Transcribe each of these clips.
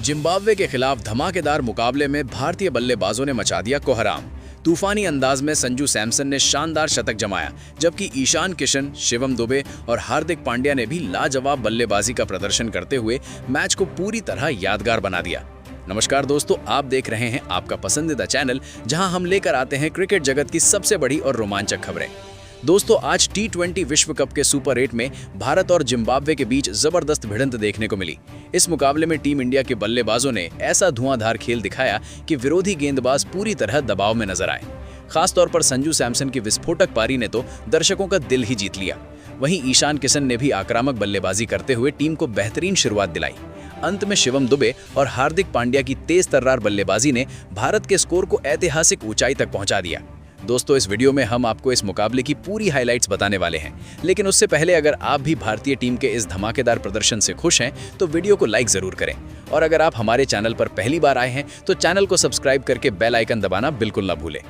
Zimbabwe के खिलाफ धमाकेदार मुकाबले में भारतीय बल्लेबाजों ने मचा दिया कोहराम। तूफानी अंदाज में संजू सैमसन ने शानदार शतक जमाया, जबकि ईशान किशन, शिवम दुबे और हार्दिक पांड्या ने भी लाजवाब बल्लेबाजी का प्रदर्शन करते हुए मैच को पूरी तरह यादगार बना दिया। नमस्कार दोस्तों, आप देख रहे हैं आपका पसंदीदा चैनल, जहां हम लेकर आते हैं क्रिकेट जगत की सबसे बड़ी और रोमांचक खबरें। दोस्तों, आज T20 विश्व कप के सुपर 8 में भारत और जिम्बाब्वे के बीच जबरदस्त भिड़ंत देखने को मिली। इस मुकाबले में टीम इंडिया के बल्लेबाजों ने ऐसा धुआंधार खेल दिखाया कि विरोधी गेंदबाज पूरी तरह दबाव में नजर आए। खासतौर पर संजू सैमसन की विस्फोटक पारी ने तो दर्शकों का दिल ही जीत लिया। वहीं ईशान किशन ने भी आक्रामक बल्लेबाजी करते हुए टीम को बेहतरीन शुरुआत दिलाई। अंत में शिवम दुबे और हार्दिक पांड्या की तेज तर्रार बल्लेबाजी ने भारत के स्कोर को ऐतिहासिक ऊंचाई तक पहुंचा दिया। दोस्तों, इस वीडियो में हम आपको इस मुकाबले की पूरी हाइलाइट्स बताने वाले हैं, लेकिन उससे पहले अगर आप भी भारतीय टीम के इस धमाकेदार प्रदर्शन से खुश हैं तो वीडियो को लाइक जरूर करें, और अगर आप हमारे चैनल पर पहली बार आए हैं तो चैनल को सब्सक्राइब करके बेल आइकन दबाना बिल्कुल ना भूलें।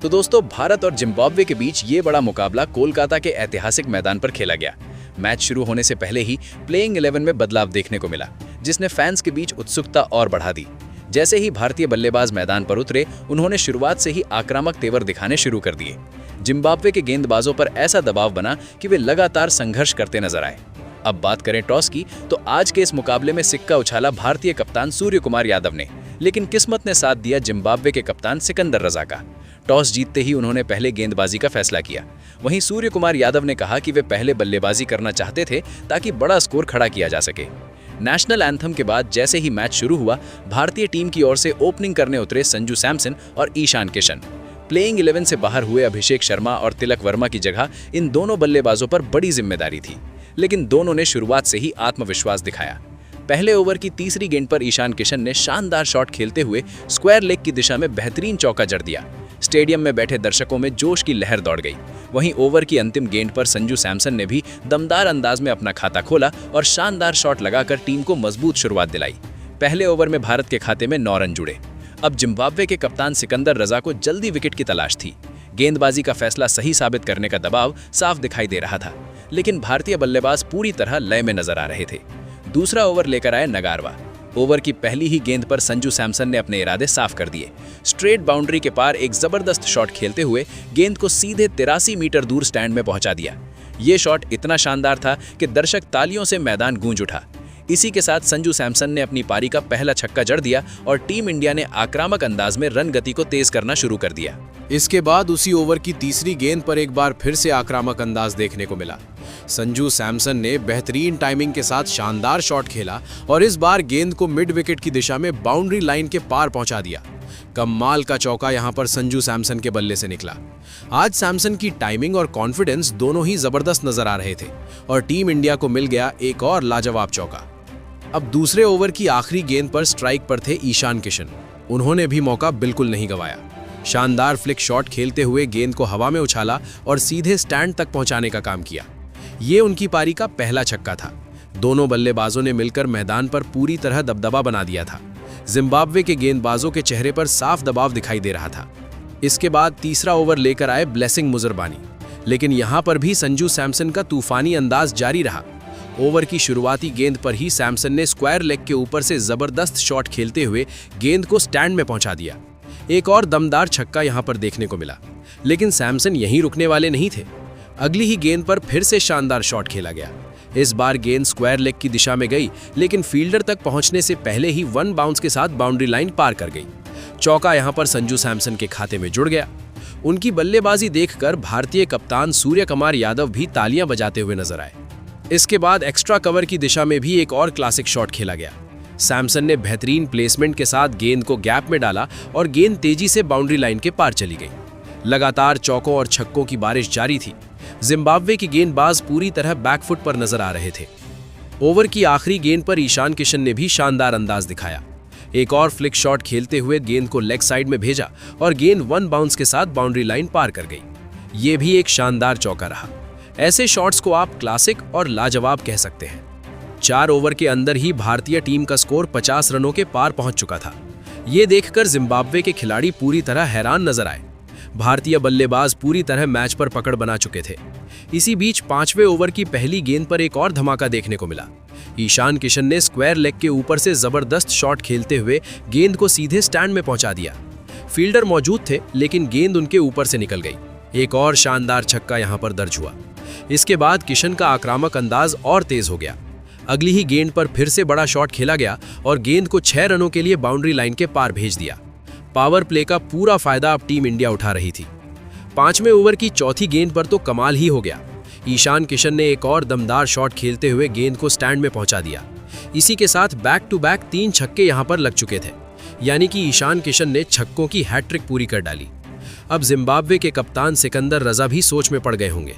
तो दोस्तों, भारत और जिम्बाब्वे के बीच ये बड़ा मुकाबला कोलकाता के ऐतिहासिक मैदान पर खेला गया। मैच शुरू होने से पहले ही प्लेइंग 11 में बदलाव देखने को मिला, जिसने फैंस के बीच उत्सुकता और बढ़ा दी। जैसे ही भारतीय बल्लेबाज मैदान पर उतरे, उन्होंने शुरुआत से ही आक्रामक तेवर दिखाने शुरू कर दिए। जिम्बाब्वे के गेंदबाजों पर ऐसा दबाव बना कि वे लगातार संघर्ष करते नजर आए। अब बात करें टॉस की, तो आज के इस मुकाबले में सिक्का उछाला भारतीय कप्तान सूर्यकुमार यादव ने, लेकिन किस्मत ने साथ दिया जिम्बाब्वे के कप्तान सिकंदर रजा का। टॉस जीतते ही उन्होंने पहले गेंदबाजी का फैसला किया। वहीं सूर्यकुमार यादव ने कहा कि वे पहले बल्लेबाजी करना चाहते थे ताकि बड़ा स्कोर खड़ा किया जा सके। नेशनल एंथम के बाद जैसे ही मैच शुरू हुआ, भारतीय टीम की ओर से ओपनिंग करने उतरे संजू सैमसन और ईशान किशन। प्लेइंग 11 से बाहर हुए अभिषेक शर्मा और तिलक वर्मा की जगह इन दोनों बल्लेबाजों पर बड़ी जिम्मेदारी थी, लेकिन दोनों ने शुरुआत से ही आत्मविश्वास दिखाया। पहले ओवर की तीसरी गेंद पर ईशान किशन ने शानदार शॉट खेलते हुए स्क्वायर लेग की दिशा में बेहतरीन चौका जड़ दिया। स्टेडियम में बैठे दर्शकों में जोश की लहर दौड़ गई। वहीं ओवर की अंतिम गेंद पर संजू सैमसन ने भी दमदार अंदाज में अपना खाता खोला और शानदार शॉट लगाकर टीम को मजबूत शुरुआत दिलाई। पहले ओवर में भारत के खाते में 9 रन जुड़े। अब जिम्बाब्वे के कप्तान सिकंदर रजा को जल्दी विकेट की तलाश थी। गेंदबाजी का फैसला सही साबित करने का दबाव साफ दिखाई दे रहा था, लेकिन भारतीय बल्लेबाज पूरी तरह लय में नजर आ रहे थे। दूसरा ओवर लेकर आए नगारवा। ओवर की पहली ही गेंद पर संजू सैमसन ने अपने इरादे साफ कर दिए। स्ट्रेट बाउंड्री के पार एक जबरदस्त शॉट खेलते हुए गेंद को सीधे 83 मीटर दूर स्टैंड में पहुंचा दिया। ये शॉट इतना शानदार था कि दर्शक तालियों से मैदान गूंज उठा। इसी के साथ संजू सैमसन ने अपनी पारी का पहला छक्का जड़ दिया और टीम इंडिया ने आक्रामक अंदाज में रन गति को तेज करना शुरू कर दिया। इसके बाद उसी ओवर की तीसरी गेंद पर एक बार फिर से आक्रामक अंदाज देखने को मिला। संजू सैमसन ने बेहतरीन टाइमिंग के साथ शानदार शॉट खेला और इस बार गेंद को मिड विकेट की दिशा में बाउंड्री लाइन के पार पहुंचा दिया। कमाल का चौका यहां पर संजू सैमसन के बल्ले से निकला। आज सैमसन की टाइमिंग और कॉन्फिडेंस दोनों ही जबरदस्त नजर आ रहे थे और टीम इंडिया को मिल गया एक और लाजवाब चौका। अब दूसरे ओवर की आखिरी गेंद पर स्ट्राइक पर थे ईशान किशन। उन्होंने भी मौका बिल्कुल नहीं गंवाया। शानदार फ्लिक शॉट खेलते हुए गेंद को हवा में उछाला और सीधे स्टैंड तक पहुंचाने का काम किया। ये उनकी पारी का पहला छक्का था। दोनों बल्लेबाजों ने मिलकर मैदान पर पूरी तरह दबदबा बना दिया था। जिम्बाब्वे के गेंदबाजों के चेहरे पर साफ दबाव दिखाई दे रहा था। इसके बाद तीसरा ओवर लेकर आए ब्लेसिंग मुजरबानी, लेकिन यहां पर भी संजू सैमसन का तूफानी अंदाज जारी रहा। ओवर की शुरुआती गेंद पर ही सैमसन ने स्क्वायर लेग के ऊपर से जबरदस्त शॉट खेलते हुए गेंद को स्टैंड में पहुंचा दिया। एक और दमदार छक्का यहां पर देखने को मिला, लेकिन सैमसन यहीं रुकने वाले नहीं थे। अगली ही गेंद पर फिर से शानदार शॉट खेला गया। इस बार गेंद स्क्वायर लेग की दिशा में गई, लेकिन फील्डर तक पहुंचने से पहले ही 1 बाउंस के साथ बाउंड्री लाइन पार कर गई। चौका यहां पर संजू सैमसन के खाते में जुड़ गया। उनकी बल्लेबाजी देखकर भारतीय कप्तान सूर्यकुमार यादव भी तालियां बजाते हुए नजर आए। इसके बाद एक्स्ट्रा कवर की दिशा में भी एक और क्लासिक शॉट खेला गया। सैमसन ने बेहतरीन प्लेसमेंट के साथ गेंद को गैप में डाला और गेंद तेजी से बाउंड्री लाइन के पार चली गई। लगातार चौकों और छक्कों की बारिश जारी थी। जिम्बाब्वे के गेंदबाज पूरी तरह बैकफुट पर नजर आ रहे थे। ओवर की आखिरी गेंद पर ईशान किशन ने भी शानदार अंदाज दिखाया। एक और फ्लिक शॉट खेलते हुए गेंद को लेग साइड में भेजा और गेंद 1 बाउंस के साथ बाउंड्री लाइन पार कर गई। ये भी एक शानदार चौका रहा। ऐसे शॉट्स को आप क्लासिक और लाजवाब कह सकते हैं। 4 ओवर के अंदर ही भारतीय टीम का स्कोर 50 रनों के पार पहुंच चुका था। ये देखकर जिम्बाब्वे के खिलाड़ी पूरी तरह हैरान नजर आए। भारतीय बल्लेबाज पूरी तरह मैच पर पकड़ बना चुके थे। इसी बीच 5वें ओवर की पहली गेंद पर एक और धमाका देखने को मिला। ईशान किशन ने स्क्वायर लेग के ऊपर से जबरदस्त शॉट खेलते हुए गेंद को सीधे स्टैंड में पहुंचा दिया। फील्डर मौजूद थे, लेकिन गेंद उनके ऊपर से निकल गई। एक और शानदार छक्का यहां पर दर्ज हुआ। इसके बाद किशन का आक्रामक अंदाज और तेज हो गया। अगली ही गेंद पर फिर से बड़ा शॉट खेला गया और गेंद को 6 रनों के लिए बाउंड्री लाइन के पार भेज दिया। पावर प्ले का पूरा फायदा अब टीम इंडिया उठा रही थी। 5वें ओवर की चौथी गेंद पर तो कमाल ही हो गया। ईशान किशन ने एक और दमदार शॉट खेलते हुए गेंद को स्टैंड में पहुंचा दिया। इसी के साथ बैक टू बैक 3 छक्के यहां पर लग चुके थे, यानी कि ईशान किशन ने छक्कों की हैट्रिक पूरी कर डाली। अब जिम्बाब्वे के कप्तान सिकंदर रजा भी सोच में पड़ गए होंगे।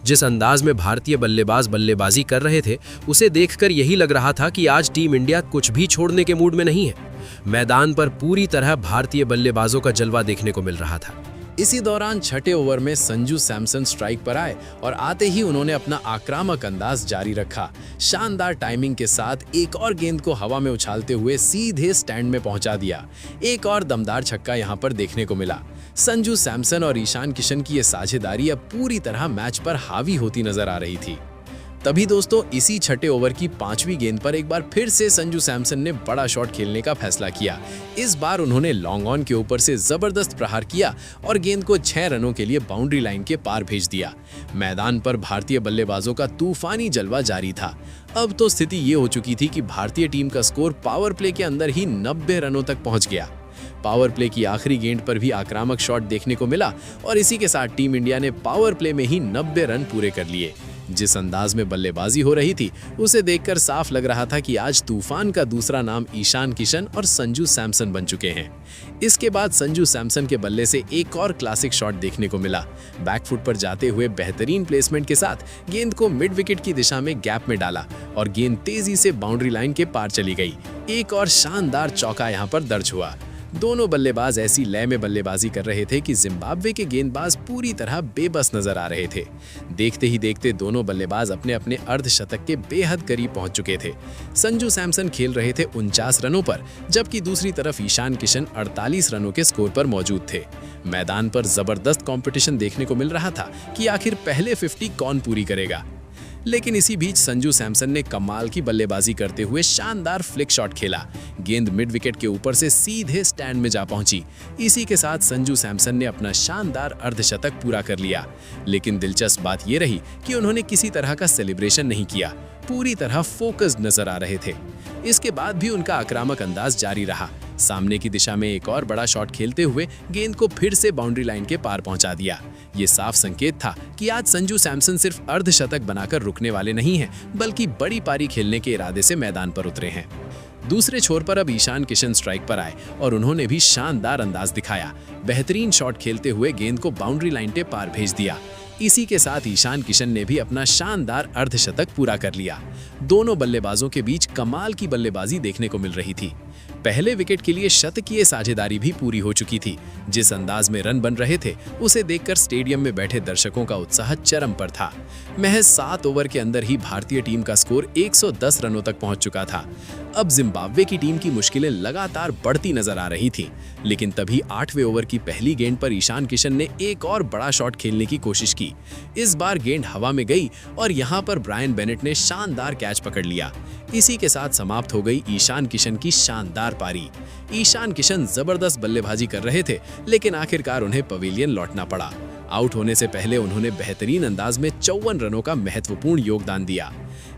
जिस अंदाज में भारतीय बल्लेबाज बल्लेबाजी कर रहे थे, उसे देखकर यही लग रहा था कि आज टीम इंडिया कुछ भी छोड़ने के मूड में नहीं है। मैदान पर पूरी तरह भारतीय बल्लेबाजों का जलवा देखने को मिल रहा था। इसी दौरान छठे ओवर में संजू सैमसन स्ट्राइक पर आए और आते ही उन्होंने अपना आक्रामक अंदाज जारी रखा। शानदार टाइमिंग के साथ एक और गेंद को हवा में उछालते हुए सीधे स्टैंड में पहुंचा दिया। एक और दमदार छक्का यहां पर देखने को मिला। संजू सैमसन और ईशान किशन की ये साझेदारी अब पूरी तरह मैच पर हावी होती नजर आ रही थी। तभी दोस्तों इसी छठे ओवर की 5वीं गेंद पर एक बार फिर से संजू सैमसन ने बड़ा शॉट खेलने का फैसला किया। इस बार उन्होंने लॉन्ग ऑन के ऊपर से जबरदस्त प्रहार किया और गेंद को 6 रनों के लिए बाउंड्री लाइन के पार भेज दिया। मैदान पर भारतीय बल्लेबाजों का तूफानी जलवा जारी था। अब तो स्थिति ये हो चुकी थी कि भारतीय टीम का स्कोर पावर प्ले के अंदर ही 90 रनों तक पहुंच गया। पावर प्ले की आखिरी गेंद पर भी आक्रामक शॉट देखने को मिला और इसी के साथ टीम इंडिया ने पावर प्ले में ही 90 रन पूरे कर लिए। जिस अंदाज में बल्लेबाजी हो रही थी, उसे देखकर साफ लग रहा था कि आज तूफान का दूसरा नाम ईशान किशन और संजू सैमसन बन चुके हैं। इसके बाद संजू सैमसन के बल्ले से एक और क्लासिक शॉट देखने को मिला। बैकफुट पर जाते हुए बेहतरीन प्लेसमेंट के साथ गेंद को मिड विकेट की दिशा में गैप में डाला और गेंद तेजी से बाउंड्री लाइन के पार चली गई। एक और शानदार चौका यहां पर दर्ज हुआ। दोनों बल्लेबाज ऐसी लय में बल्लेबाजी कर रहे थे कि जिम्बाब्वे के गेंदबाज पूरी तरह बेबस नजर आ रहे थे। देखते ही देखते दोनों बल्लेबाज अपने अपने अर्धशतक के बेहद करीब पहुंच चुके थे। संजू सैमसन खेल रहे थे 49 रनों पर, जबकि दूसरी तरफ ईशान किशन 48 रनों के स्कोर पर मौजूद थे। मैदान पर जबरदस्त कंपटीशन देखने को मिल रहा था कि आखिर पहले 50 कौन पूरी करेगा। लेकिन इसी बीच संजू सैमसन ने कमाल की बल्लेबाजी करते हुए शानदार फ्लिक शॉट खेला। गेंद मिड विकेट के ऊपर से सीधे स्टैंड में जा पहुंची। इसी के साथ संजू सैमसन ने अपना शानदार अर्धशतक पूरा कर लिया। लेकिन दिलचस्प बात यह रही कि उन्होंने किसी तरह का सेलिब्रेशन नहीं किया, पूरी तरह फोकस्ड नजर आ रहे थे। इसके बाद भी उनका आक्रामक अंदाज जारी रहा। सामने की दिशा में एक और बड़ा शॉट खेलते हुए गेंद को फिर से बाउंड्री लाइन के पार पहुंचा दिया। ये साफ संकेत था कि आज संजू सैमसन सिर्फ अर्धशतक बनाकर रुकने वाले नहीं हैं, बल्कि बड़ी पारी खेलने के इरादे से मैदान पर उतरे हैं। दूसरे छोर पर अब ईशान किशन स्ट्राइक पर आए और उन्होंने भी शानदार अंदाज दिखाया। बेहतरीन शॉट खेलते हुए गेंद को बाउंड्री लाइन के पार भेज दिया। इसी के साथ ईशान किशन ने भी अपना शानदार अर्धशतक पूरा कर लिया। दोनों बल्लेबाजों के बीच कमाल की बल्लेबाजी देखने को मिल रही थी। पहले विकेट के लिए शतकीय साझेदारी भी पूरी हो चुकी थी। जिस अंदाज में रन बन रहे थे, उसे देखकर स्टेडियम में बैठे दर्शकों का उत्साह चरम पर था। महज 7 ओवर के अंदर ही भारतीय टीम का स्कोर 110 रनों तक पहुंच चुका था। अब जिम्बाब्वे की टीम की मुश्किलें लगातार बढ़ती नजर आ रही थी। लेकिन तभी 8वें ओवर की पहली गेंद पर ईशान किशन ने एक और बड़ा शॉट खेलने की कोशिश की। इस बार गेंद हवा में गई और यहां पर ब्रायन बेनेट ने शानदार कैच पकड़ लिया। इसी के साथ समाप्त हो गई ईशान किशन की शानदार पारी। ईशान किशन जबरदस्त बल्लेबाजी कर रहे थे, लेकिन आखिरकार उन्हें पवेलियन लौटना पड़ा। आउट होने से पहले उन्होंने बेहतरीन अंदाज में 54 रनों का महत्वपूर्ण योगदान दिया।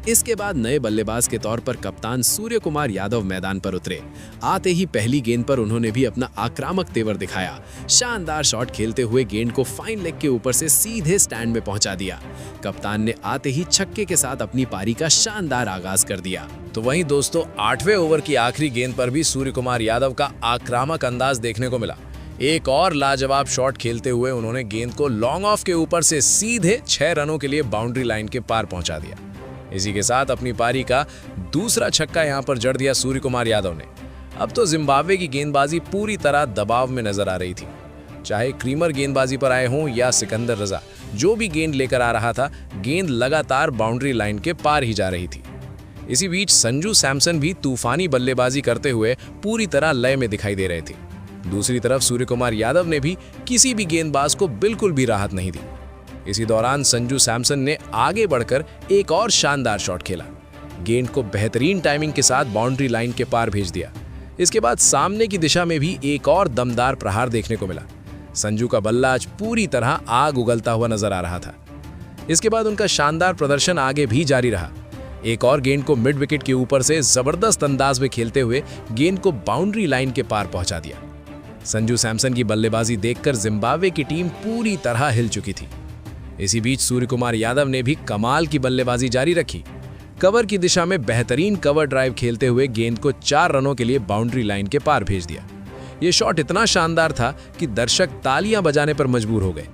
इसके बाद नए बल्लेबाज के तौर पर कप्तान सूर्य कुमार यादव मैदान पर उतरे। आते ही पहली गेंद पर उन्होंने भी अपना आक्रामक तेवर दिखाया। शानदार शॉट खेलते हुए गेंद को फाइन लेग के ऊपर से सीधे स्टैंड में पहुंचा दिया। कप्तान ने आते ही छक्के के साथ अपनी पारी का शानदार आगाज कर दिया। तो वहीं दोस्तों 8वें ओवर की आखिरी गेंद पर भी सूर्य कुमार यादव का आक्रामक अंदाज देखने को मिला। एक और लाजवाब शॉट खेलते हुए उन्होंने गेंद को लॉन्ग ऑफ के ऊपर से सीधे 6 रनों के लिए बाउंड्री लाइन के पार पहुंचा दिया। इसी के साथ अपनी पारी का दूसरा छक्का यहां पर जड़ दिया सूर्य कुमार यादव ने। अब तो जिम्बाब्वे की गेंदबाजी पूरी तरह दबाव में नजर आ रही थी। चाहे क्रीमर गेंदबाजी पर आए हों या सिकंदर रजा, जो भी गेंद लेकर आ रहा था, गेंद लगातार बाउंड्री लाइन के पार ही जा रही थी। इसी बीच संजू सैमसन भी तूफानी बल्लेबाजी करते हुए पूरी तरह लय में दिखाई दे रहे थे। दूसरी तरफ सूर्य कुमार यादव ने भी किसी भी गेंदबाज को बिल्कुल भी राहत नहीं दी। इसी दौरान संजू सैमसन ने आगे बढ़कर एक और शानदार शॉट खेला। गेंद को बेहतरीन टाइमिंग के साथ बाउंड्री लाइन के पार भेज दिया। इसके बाद सामने की दिशा में भी एक और दमदार प्रहार देखने को मिला। संजू का बल्ला आज पूरी तरह आग उगलता हुआ नजर आ रहा था। इसके बाद उनका शानदार प्रदर्शन आगे भी जारी रहा। एक और गेंद को मिड विकेट के ऊपर से जबरदस्त अंदाज में खेलते हुए गेंद को बाउंड्री लाइन के पार पहुंचा दिया। संजू सैमसन की बल्लेबाजी देखकर जिम्बाब्वे की टीम पूरी तरह हिल चुकी थी। इसी बीच सूर्य कुमार यादव ने भी कमाल की बल्लेबाजी जारी रखी। कवर की दिशा में बेहतरीन कवर ड्राइव खेलते हुए गेंद को 4 रनों के लिए बाउंड्री लाइन के पार भेज दिया। ये शॉट इतना शानदार था कि दर्शक तालियां बजाने पर मजबूर हो गए।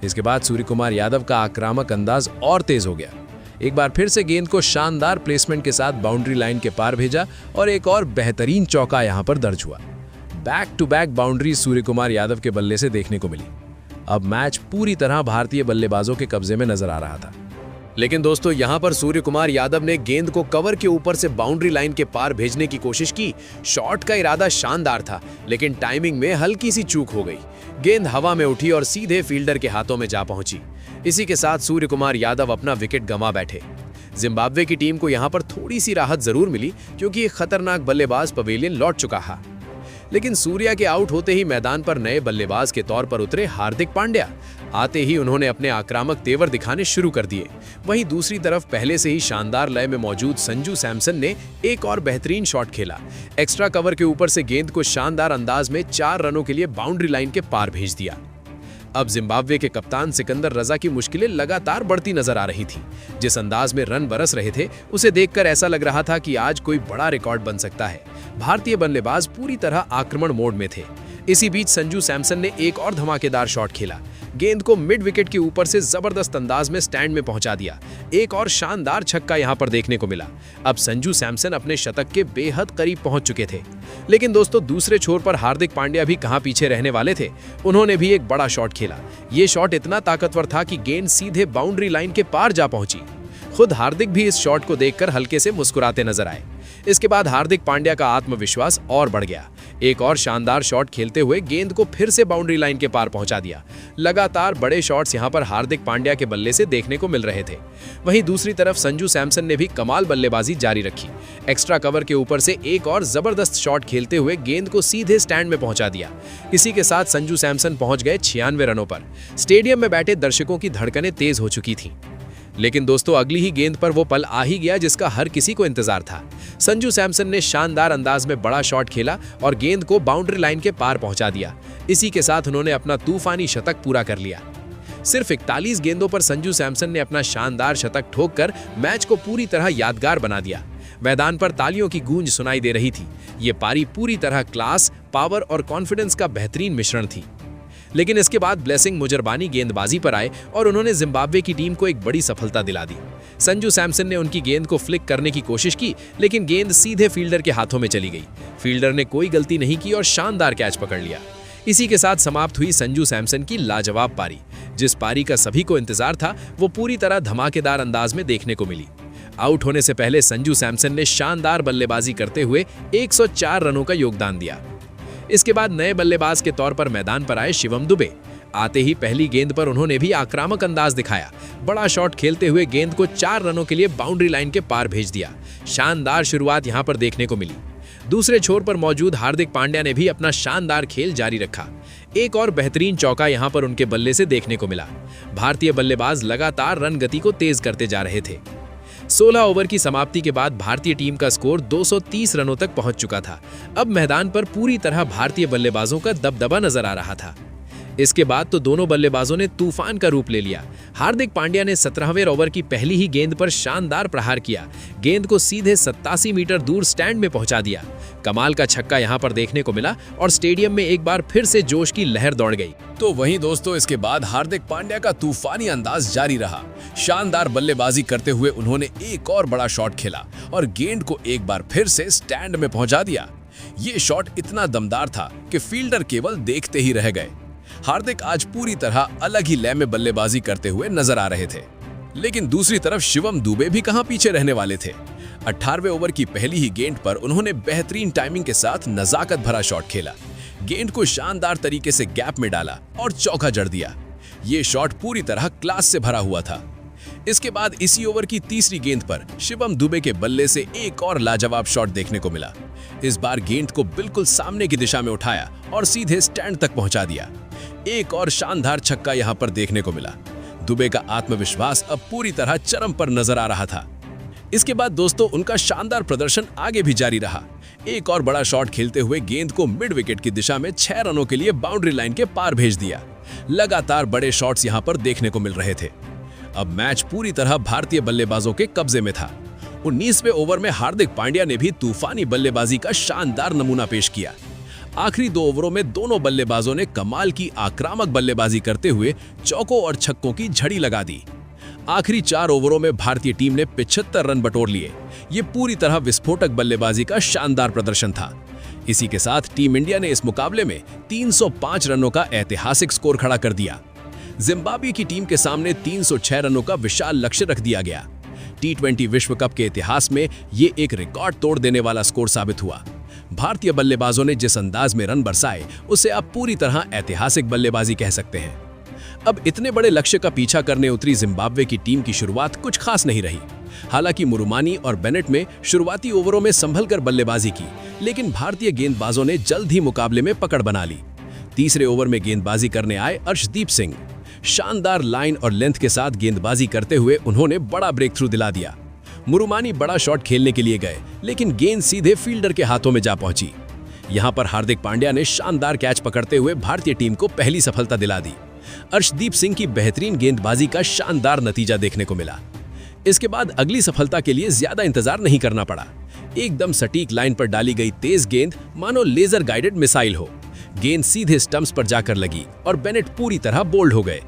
इसके बाद सूर्य कुमार यादव का आक्रामक अंदाज और तेज हो गया। एक बार फिर से गेंद को शानदार प्लेसमेंट के साथ बाउंड्री लाइन के पार भेजा और एक और बेहतरीन चौका यहां पर दर्ज हुआ। Back to back boundary Surya Kumar Yadav के बल्ले से देखने को मिली। अब मैच पूरी तरह भारतीय बल्लेबाजों के कब्जे में नजर आ रहा था। लेकिन दोस्तों, यहां पर सूर्य कुमार यादव ने गेंद को कवर के ऊपर से बाउंड्री लाइन के पार भेजने की कोशिश की। शॉट का इरादा शानदार था, लेकिन टाइमिंग में हल्की सी चूक हो गई। गेंद हवा में उठी और सीधे फील्डर के हाथों में जा पहुंची। इसी के साथ सूर्य कुमार यादव अपना विकेट गंवा बैठे। जिम्बाब्वे की टीम को यहां पर थोड़ी सी राहत जरूर मिली, क्योंकि एक खतरनाक बल्लेबाज पवेलियन लौट चुका था। लेकिन सूर्या के आउट होते ही मैदान पर नए बल्लेबाज के तौर पर उतरे हार्दिक पांड्या। आते ही उन्होंने अपने आक्रामक तेवर दिखाने शुरू कर दिए। वहीं दूसरी तरफ पहले से ही शानदार लय में मौजूद संजू सैमसन ने एक और बेहतरीन शॉट खेला। एक्स्ट्रा कवर के ऊपर से गेंद को शानदार अंदाज में 4 रनों के लिए बाउंड्री लाइन के पार भेज दिया। अब जिम्बाब्वे के कप्तान सिकंदर रजा की मुश्किलें लगातार बढ़ती नजर आ रही थी। जिस अंदाज में रन बरस रहे थे, उसे देखकर ऐसा लग रहा था कि आज कोई बड़ा रिकॉर्ड बन सकता है। भारतीय बल्लेबाज पूरी तरह आक्रमण मोड में थे। इसी बीच संजू सैमसन ने एक और धमाकेदार शॉट खेला। गेंद को मिड विकेट के ऊपर से जबरदस्त अंदाज में स्टैंड में पहुंचा दिया। एक और शानदार छक्का यहां पर देखने को मिला। अब संजू सैमसन अपने शतक के बेहद करीब पहुंच चुके थे। लेकिन दोस्तों, दूसरे छोर पर हार्दिक पांड्या भी कहां पीछे रहने वाले थे। उन्होंने भी एक बड़ा शॉट खेला। ये शॉट इतना ताकतवर था कि गेंद सीधे बाउंड्री लाइन के पार जा पहुंची। खुद हार्दिक भी इस शॉट को देखकर हल्के से मुस्कुराते नजर आए। इसके बाद हार्दिक पांड्या का आत्मविश्वास और बढ़ गया। एक और शानदार शॉट खेलते हुए गेंद को फिर से बाउंड्री लाइन के पार पहुंचा दिया। लगातार बड़े शॉट्स यहां पर हार्दिक पांड्या के बल्ले से देखने को मिल रहे थे। वहीं दूसरी तरफ संजू सैमसन ने भी कमाल बल्लेबाजी जारी रखी। एक्स्ट्रा कवर के ऊपर से एक और जबरदस्त शॉट खेलते हुए गेंद को सीधे स्टैंड में पहुंचा दिया। इसी के साथ संजू सैमसन पहुंच गए 96 रनों पर। स्टेडियम में बैठे दर्शकों की धड़कनें तेज हो चुकी थीं। लेकिन दोस्तों, अगली ही गेंद पर वो पल आ ही गया जिसका हर किसी को इंतजार था। संजू सैमसन ने शानदार अंदाज में बड़ा शॉट खेला और गेंद को बाउंड्री लाइन के पार पहुंचा दिया। इसी के साथ उन्होंने अपना तूफानी शतक पूरा कर लिया। सिर्फ 41 गेंदों पर संजू सैमसन ने अपना शानदार शतक ठोककर मैच को पूरी तरह यादगार बना दिया। मैदान पर तालियों की गूंज सुनाई दे रही थी। ये पारी पूरी तरह क्लास, पावर और कॉन्फिडेंस का बेहतरीन मिश्रण थी। लेकिन इसके बाद ब्लेसिंग मुजरबानी गेंदबाजी पर आए और उन्होंने जिम्बाब्वे की टीम को एक बड़ी सफलता दिला दी। संजू सैमसन ने उनकी गेंद को फ्लिक करने की कोशिश की, लेकिन गेंद सीधे फील्डर के हाथों में चली गई। फील्डर ने कोई गलती नहीं की और शानदार कैच पकड़ लिया। इसी के साथ समाप्त हुई संजू सैमसन की लाजवाब पारी। जिस पारी का सभी को इंतजार था, वो पूरी तरह धमाकेदार अंदाज में देखने को मिली। आउट होने से पहले संजू सैमसन ने शानदार बल्लेबाजी करते हुए 104 रनों का योगदान दिया। इसके बाद नए बल्लेबाज के तौर पर मैदान पर आए शिवम दुबे। आते ही पहली गेंद पर उन्होंने भी आक्रामक अंदाज दिखाया। बड़ा शॉट खेलते हुए गेंद को 4 रनों के लिए बाउंड्री लाइन के पार भेज दिया। शानदार शुरुआत यहां पर देखने को मिली। दूसरे छोर पर मौजूद हार्दिक पांड्या ने भी अपना शानदार खेल जारी रखा। एक और बेहतरीन चौका यहां पर उनके बल्ले से देखने को मिला। भारतीय बल्लेबाज लगातार रन गति को तेज करते जा रहे थे। 16 ओवर की समाप्ति के बाद भारतीय टीम का स्कोर 230 रनों तक पहुंच चुका था। अब मैदान पर पूरी तरह भारतीय बल्लेबाजों का दबदबा नजर आ रहा था। इसके बाद तो दोनों बल्लेबाजों ने तूफान का रूप ले लिया। हार्दिक पांड्या ने 17वें ओवर की पहली ही गेंद पर शानदार प्रहार किया। गेंद को सीधे 87 मीटर दूर स्टैंड में पहुंचा दिया। कमाल का छक्का यहां पर देखने को मिला और स्टेडियम में एक बार फिर से जोश की लहर दौड़ गई। तो वहीं दोस्तों, इसके बाद हार्दिक पांड्या का तूफानी अंदाज जारी रहा। शानदार बल्लेबाजी करते हुए उन्होंने एक और बड़ा शॉट खेला और गेंद को एक बार फिर से स्टैंड में पहुंचा दिया। ये शॉट इतना दमदार था कि फील्डर केवल देखते ही रह गए। हार्दिक आज पूरी तरह अलग ही लय में बल्लेबाजी करते हुए नजर आ रहे थे। लेकिन दूसरी तरफ शिवम दुबे भी कहां पीछे रहने वाले थे। 18वें ओवर की पहली ही गेंद पर उन्होंने बेहतरीन टाइमिंग के साथ नजाकत भरा शॉट खेला। गेंद को शानदार तरीके से गैप में डाला और चौका जड़ दिया। ये शॉट पूरी तरह क्लास से भरा हुआ था। इसके बाद इसी ओवर की तीसरी गेंद पर शिवम दुबे के बल्ले से एक और लाजवाब शॉट देखने को मिला। इस बार गेंद को बिल्कुल सामने की दिशा में उठाया और सीधे स्टैंड तक पहुंचा दिया। एक और शानदार छक्का यहां पर देखने को मिला। दुबे का आत्मविश्वास अब पूरी तरह चरम पर नजर आ रहा था। इसके बाद दोस्तों उनका शानदार प्रदर्शन आगे भी जारी रहा। एक और बड़ा शॉट खेलते हुए गेंद को मिड विकेट की दिशा में 6 रनों के लिए बाउंड्री लाइन के पार भेज दिया। लगातार बड़े शॉट्स यहां पर देखने को मिल रहे थे। अब मैच पूरी तरह भारतीय बल्लेबाजों के कब्जे में था। 19वें ओवर में हार्दिक पांड्या ने भी तूफानी बल्लेबाजी का शानदार नमूना पेश किया। आखिरी 2 ओवरों में दोनों बल्लेबाजों ने कमाल की आक्रामक बल्लेबाजी करते हुए चौकों और छक्कों की झड़ी लगा दी। आखिरी 4 ओवरों में भारतीय टीम ने 75 रन बटोर लिए। ये पूरी तरह विस्फोटक बल्लेबाजी का शानदार प्रदर्शन था। इसी के साथ टीम इंडिया ने इस मुकाबले में 305 रनों का ऐतिहासिक स्कोर खड़ा कर दिया। जिम्बाब्वे की टीम के सामने 306 रनों का विशाल लक्ष्य रख दिया गया। T20 विश्व कप के इतिहास में ये एक रिकॉर्ड तोड़ देने वाला स्कोर साबित हुआ। भारतीय बल्लेबाजों ने जिस अंदाज में रन बरसाए उसे आप पूरी तरह ऐतिहासिक बल्लेबाजी कह सकते हैं। अब इतने बड़े लक्ष्य का पीछा करने उतरी जिम्बाब्वे की टीम की शुरुआत कुछ खास नहीं रही। हालांकि मुरुमानी और बेनेट में शुरुआती ओवरों में संभलकर बल्लेबाजी की, लेकिन भारतीय गेंदबाजों ने जल्द ही मुकाबले में पकड़ बना ली। तीसरे ओवर में गेंदबाजी करने आए अर्शदीप सिंह। शानदार लाइन और लेंथ के साथ गेंदबाजी करते हुए उन्होंने बड़ा ब्रेक थ्रू दिला दिया। मुरुमानी बड़ा शॉट खेलने के लिए गए, लेकिन गेंद सीधे फील्डर के हाथों में जा पहुंची। यहां पर हार्दिक पांड्या ने शानदार कैच पकड़ते हुए भारतीय टीम को पहली सफलता दिला दी। अर्शदीप सिंह की बेहतरीन गेंदबाजी का शानदार नतीजा देखने को मिला। इसके बाद अगली सफलता के लिए ज्यादा इंतजार नहीं करना पड़ा। एकदम सटीक लाइन पर डाली गई तेज गेंद मानो लेजर गाइडेड मिसाइल हो। गेंद सीधे स्टंप्स पर जाकर लगी और बेनेट पूरी तरह बोल्ड हो गए।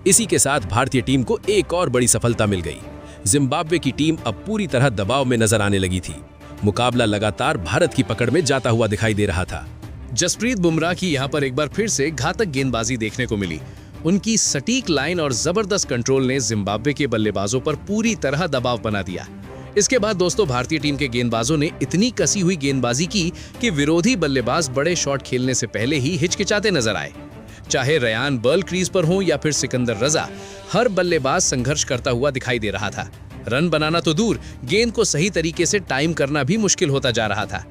इसी के साथ भारतीय टीम को एक और बड़ी सफलता मिल गई। जिम्बाब्वे की टीम अब पूरी तरह दबाव में नजर आने लगी थी। मुकाबला लगातार भारत की पकड़ में जाता हुआ दिखाई दे रहा था। जसप्रीत बुमराह की यहां पर एक बार फिर से घातक गेंदबाजी देखने को मिली। उनकी सटीक लाइन और जबरदस्त कंट्रोल ने जिम्बाब्वे के बल्लेबाजों पर पूरी तरह दबाव बना दिया। इसके बाद दोस्तों भारतीय टीम के गेंदबाजों ने इतनी कसी हुई गेंदबाजी की कि विरोधी बल्लेबाज बड़े शॉट खेलने से पहले ही हिचकिचाते नजर आए। चाहे रयान बर्ल क्रीज पर हो या फिर सिकंदर रजा, हर बल्लेबाज संघर्ष करता हुआ दिखाई दे रहा था। रन बनाना तो दूर, गेंद को सही तरीके से टाइम करना भी मुश्किल होता जा रहा था।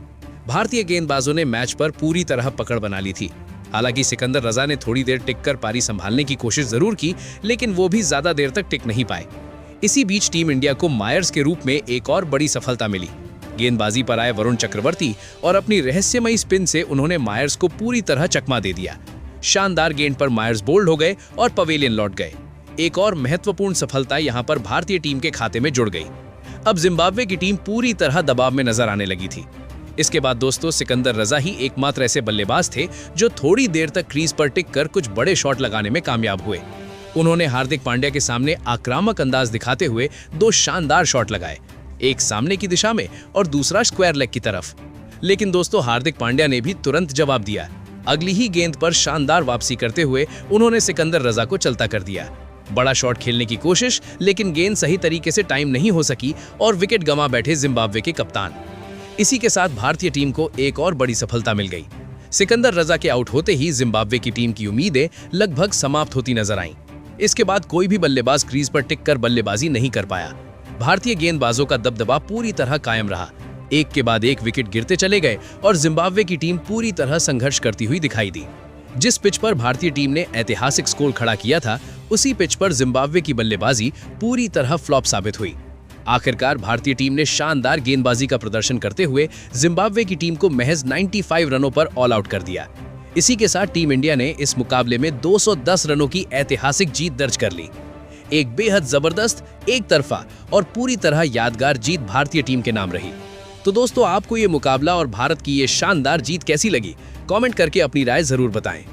भारतीय गेंदबाजों ने मैच पर पूरी तरह पकड़ बना ली थी। हालांकि सिकंदर रजा ने थोड़ी देर टिककर पारी संभालने की कोशिश जरूर की, लेकिन वो भी ज्यादा देर तक टिक नहीं पाए। इसी बीच टीम इंडिया को मायर्स के रूप में एक और बड़ी सफलता मिली। गेंदबाजी पर आए वरुण चक्रवर्ती और अपनी रहस्यमयी स्पिन से उन्होंने मायर्स को पूरी तरह चकमा दे दिया। शानदार गेंद पर मायर्स बोल्ड हो गए और पवेलियन लौट गए। एक और महत्वपूर्ण सफलता यहां पर भारतीय टीम के खाते में जुड़ गई। अब जिम्बाब्वे की टीम पूरी तरह दबाव में नजर आने लगी थी। इसके बाद दोस्तों सिकंदर रजा ही एकमात्र ऐसे बल्लेबाज थे जो थोड़ी देर तक क्रीज पर टिककर कुछ बड़े शॉट लगाने में कामयाब हुए। उन्होंने हार्दिक पांड्या के सामने आक्रामक अंदाज दिखाते हुए 2 शानदार शॉट लगाए, एक सामने की दिशा में और दूसरा स्क्वायर लेग की तरफ। लेकिन दोस्तों हार्दिक पांड्या ने भी तुरंत जवाब दिया। अगली ही गेंद पर शानदार वापसी करते हुए उन्होंने सिकंदर रजा को चलता कर दिया। बड़ा शॉट खेलने की कोशिश, लेकिन गेंद सही तरीके से टाइम नहीं हो सकी और विकेट गंवा बैठे जिम्बाब्वे के कप्तान। इसी के साथ भारतीय टीम को एक और बड़ी सफलता मिल गई। सिकंदर रजा के आउट होते ही जिम्बाब्वे की टीम की उम्मीदें लगभग समाप्त होती नजर आईं। इसके बाद कोई भी बल्लेबाज क्रीज पर टिककर बल्लेबाजी नहीं कर पाया। भारतीय गेंदबाजों का दबदबा पूरी तरह कायम रहा। एक के बाद एक विकेट गिरते चले गए और जिम्बाब्वे की टीम पूरी तरह संघर्ष करती हुई दिखाई दी। जिस पिच पर भारतीय टीम ने ऐतिहासिक स्कोर खड़ा किया था, उसी पिच पर जिम्बाब्वे की बल्लेबाजी पूरी तरह फ्लॉप साबित हुई। आखिरकार भारतीय टीम ने शानदार गेंदबाजी का प्रदर्शन करते हुए जिम्बाब्वे की टीम को महज 95 रनों पर ऑल आउट कर दिया। इसी के साथ टीम इंडिया ने इस मुकाबले में 210 रनों की ऐतिहासिक जीत दर्ज कर ली। एक बेहद जबरदस्त, एक तरफा और पूरी तरह यादगार जीत भारतीय टीम के नाम रही। तो दोस्तों आपको ये मुकाबला और भारत की ये शानदार जीत कैसी लगी? कमेंट करके अपनी राय जरूर बताएं।